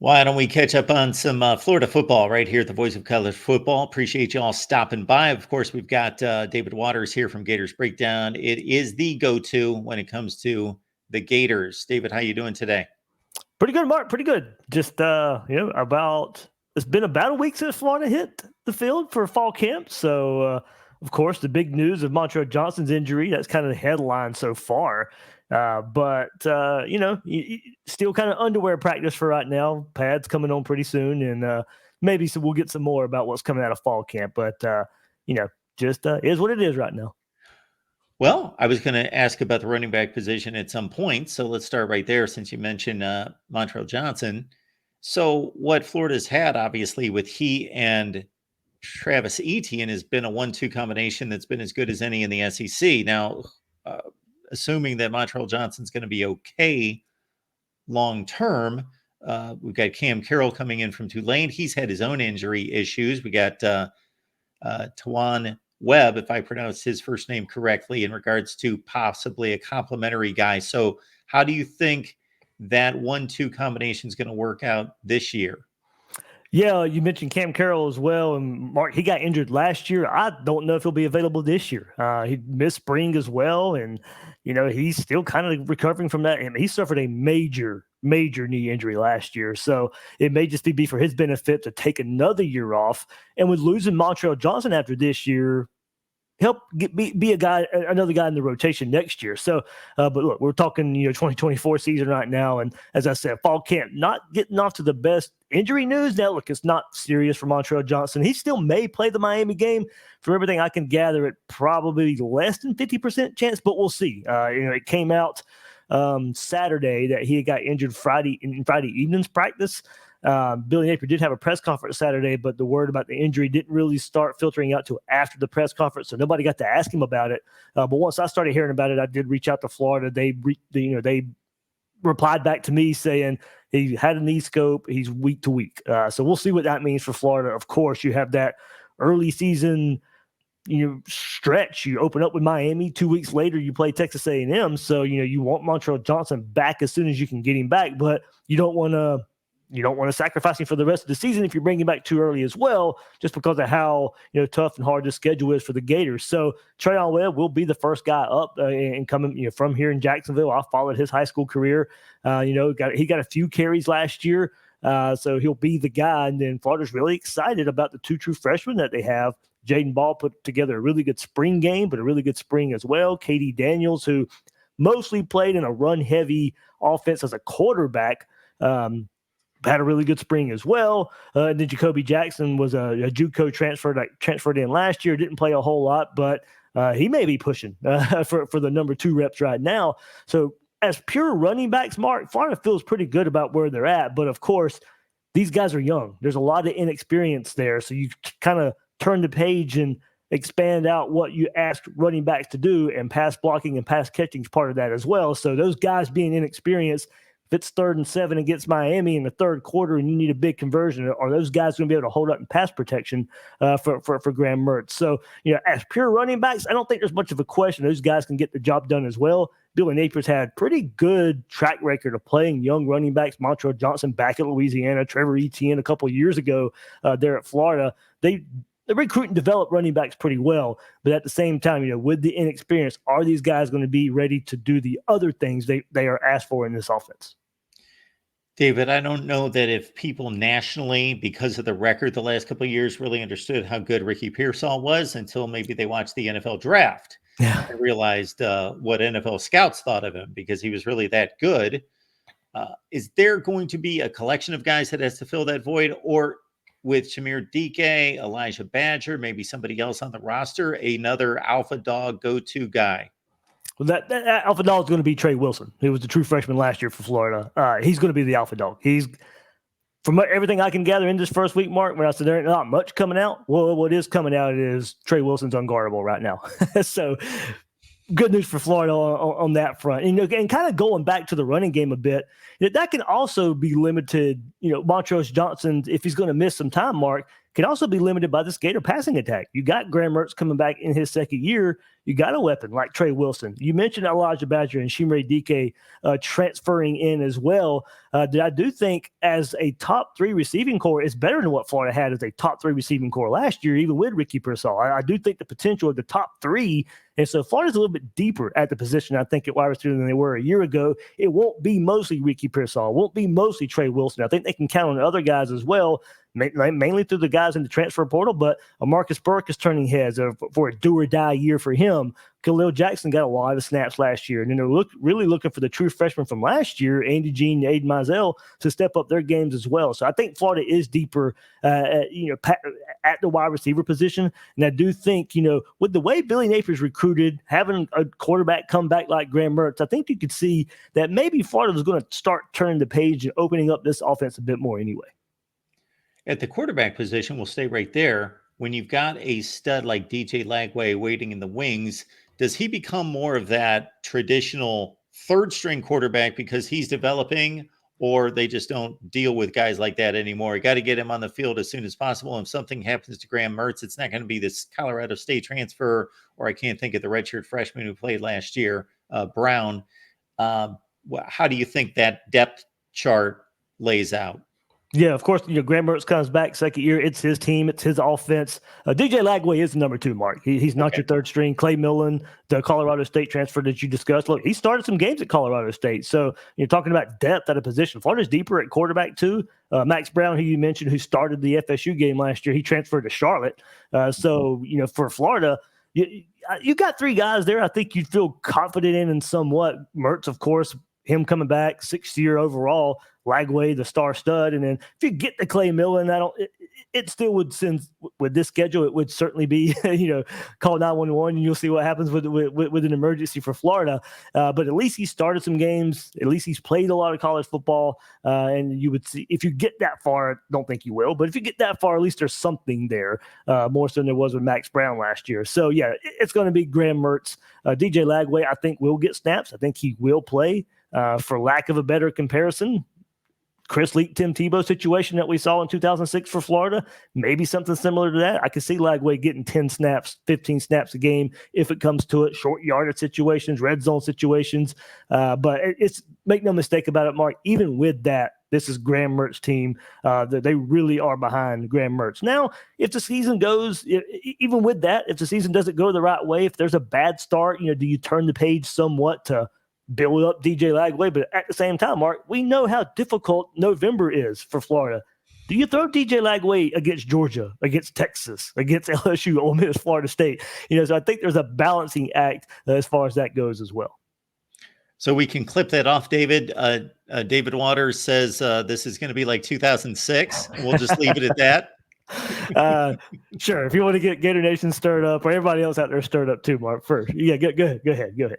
Why don't we catch up on some Florida football right here at the Voice of College Football? Appreciate you all stopping by. Of course, we've got David Waters here from Gators Breakdown. It is the go-to when it comes to the Gators. David, how you doing today? Pretty good, Mark. Pretty good. Just it's been about a week since Florida hit the field for fall camp. So, of course, the big news of Montrell Johnson's injury. That's kind of the headline so far. Still kind of underwear practice for right now. Pads coming on pretty soon, and maybe we'll get some more about what's coming out of fall camp. But is what it is right now. Well, I was going to ask about the running back position at some point, so let's start right there since you mentioned Montrell Johnson. So what Florida's had, obviously, with he and Travis Etienne has been a 1-2 combination that's been as good as any in the SEC. Now, assuming that Montrell Johnson's going to be okay long term, we've got Cam Carroll coming in from Tulane. He's had his own injury issues. We got Tawan Webb, if I pronounced his first name correctly, in regards to possibly a complementary guy. So how do you think that 1-2 combination is going to work out this year? Yeah, you mentioned Cam Carroll as well. And Mark, he got injured last year. I don't know if he'll be available this year. He missed spring as well. And, he's still kind of recovering from that. And he suffered a major knee injury last year. So it may just be for his benefit to take another year off. And with losing Montrell Johnson after this year, help be another guy in the rotation next year. So, but look, we're talking 2024 season right now, and as I said, fall camp not getting off to the best injury news. Now, look, it's not serious for Montrell Johnson. He still may play the Miami game. From everything I can gather, it probably less than 50% chance, but we'll see. It came out Saturday that he got injured Friday evening's practice. Billy Napier did have a press conference Saturday, but the word about the injury didn't really start filtering out till after the press conference, so nobody got to ask him about it. But once I started hearing about it, I did reach out to Florida. They replied back to me saying he had a knee scope. He's week to week. So we'll see what that means for Florida. Of course, you have that early season stretch. You open up with Miami. 2 weeks later, you play Texas A&M. So, you want Montrell Johnson back as soon as you can get him back, but you don't want to sacrifice him for the rest of the season if you're bringing him back too early as well, just because of how tough and hard the schedule is for the Gators. So Trayon Webb will be the first guy up and coming from here in Jacksonville. I followed his high school career. He got a few carries last year, so he'll be the guy. And then Florida's really excited about the two true freshmen that they have. Jaden Ball put together a really good spring game, but a really good spring as well. KD Daniels, who mostly played in a run-heavy offense as a quarterback, had a really good spring as well. And then Jacoby Jackson was a JUCO transferred in last year. Didn't play a whole lot, but he may be pushing for the number 2 reps right now. So as pure running backs, Mark, Florida feels pretty good about where they're at. But of course, these guys are young. There's a lot of inexperience there. So you kind of turn the page and expand out what you ask running backs to do, and pass blocking and pass catching is part of that as well. So those guys being inexperienced, if it's 3rd and 7 against Miami in the third quarter and you need a big conversion, are those guys going to be able to hold up in pass protection for Graham Mertz? So, as pure running backs, I don't think there's much of a question. Those guys can get the job done as well. Billy Napier's had pretty good track record of playing young running backs. Montrell Johnson back at Louisiana, Trevor Etienne a couple of years ago there at Florida. They recruit and develop running backs pretty well, but at the same time, with the inexperience, are these guys going to be ready to do the other things they are asked for in this offense? David, I don't know that if people nationally, because of the record the last couple of years, really understood how good Ricky Pearsall was until maybe they watched the NFL draft and realized what NFL scouts thought of him, because he was really that good. Is there going to be a collection of guys that has to fill that void, or with Shamir Dike, Elijah Badger, maybe somebody else on the roster, another alpha dog go-to guy? Well, that alpha dog is going to be Trey Wilson, who was the true freshman last year for Florida. He's going to be the alpha dog. He's, from everything I can gather in this first week, Mark, when I said there ain't not much coming out, well, what is coming out is Trey Wilson's unguardable right now. So good news for Florida on that front. And kind of going back to the running game a bit, that can also be limited. Montrell Johnson, if he's going to miss some time, Mark, can also be limited by this Gator passing attack. You got Graham Mertz coming back in his second year. You got a weapon like Trey Wilson. You mentioned Elijah Badger and Shimre Dike transferring in as well. That I do think as a top 3 receiving core is better than what Florida had as a top 3 receiving core last year, even with Ricky Pearsall. I do think the potential of the top 3, and so Florida's a little bit deeper at the position, I think, at wide receiver than they were a year ago. It won't be mostly Ricky Pearsall. It won't be mostly Trey Wilson. I think they can count on other guys as well, mainly through the guys in the transfer portal, but Marcus Burke is turning heads for a do-or-die year for him. Khalil Jackson got a lot of snaps last year, and then they're really looking for the true freshmen from last year, Andy Jean and Aiden Mizell, to step up their games as well. So I think Florida is deeper, at the wide receiver position, and I do think, with the way Billy Napier's recruited, having a quarterback come back like Graham Mertz, I think you could see that maybe Florida was going to start turning the page and opening up this offense a bit more anyway. At the quarterback position, we'll stay right there. When you've got a stud like DJ Lagway waiting in the wings, does he become more of that traditional third string quarterback because he's developing, or they just don't deal with guys like that anymore? You got to get him on the field as soon as possible. If something happens to Graham Mertz, it's not going to be this Colorado State transfer, or I can't think of the redshirt freshman who played last year, Brown. How do you think that depth chart lays out? Yeah, of course, Graham Mertz comes back second year. It's his team. It's his offense. DJ Lagway is the number 2, Mark. He's not your third string. Clay Millen, the Colorado State transfer that you discussed. Look, he started some games at Colorado State. So you're talking about depth at a position. Florida's deeper at quarterback, too. Max Brown, who you mentioned, who started the FSU game last year, he transferred to Charlotte. For Florida, you got 3 guys there I think you'd feel confident in somewhat. Mertz, of course, him coming back, 6th year overall. Lagway, the star stud. And then if you get the Clay Millen, it still would send, with this schedule, it would certainly be, call 911 and you'll see what happens with an emergency for Florida. But at least he started some games. At least he's played a lot of college football. And you would see, if you get that far, I don't think you will, but if you get that far, at least there's something there, more so than there was with Max Brown last year. So yeah, it's going to be Graham Mertz. DJ Lagway, I think, will get snaps. I think he will play, for lack of a better comparison. Chris Leak, Tim Tebow situation that we saw in 2006 for Florida, maybe something similar to that. I could see Lagway getting 10 snaps, 15 snaps a game if it comes to it, short yardage situations, red zone situations. But it's, make no mistake about it, Mark, even with that, this is Graham Mertz's team. They really are behind Graham Mertz. Now, if the season goes, even with that, if the season doesn't go the right way, if there's a bad start, do you turn the page somewhat to build up DJ Lagway? But at the same time, Mark, we know how difficult November is for Florida. Do you throw DJ Lagway against Georgia, against Texas, against LSU, Ole Miss, Florida State? So I think there's a balancing act as far as that goes as well. So we can clip that off, David. David Waters says this is going to be like 2006. We'll just leave it at that. Sure. If you want to get Gator Nation stirred up, or everybody else out there stirred up too, Mark, first. Yeah, go ahead.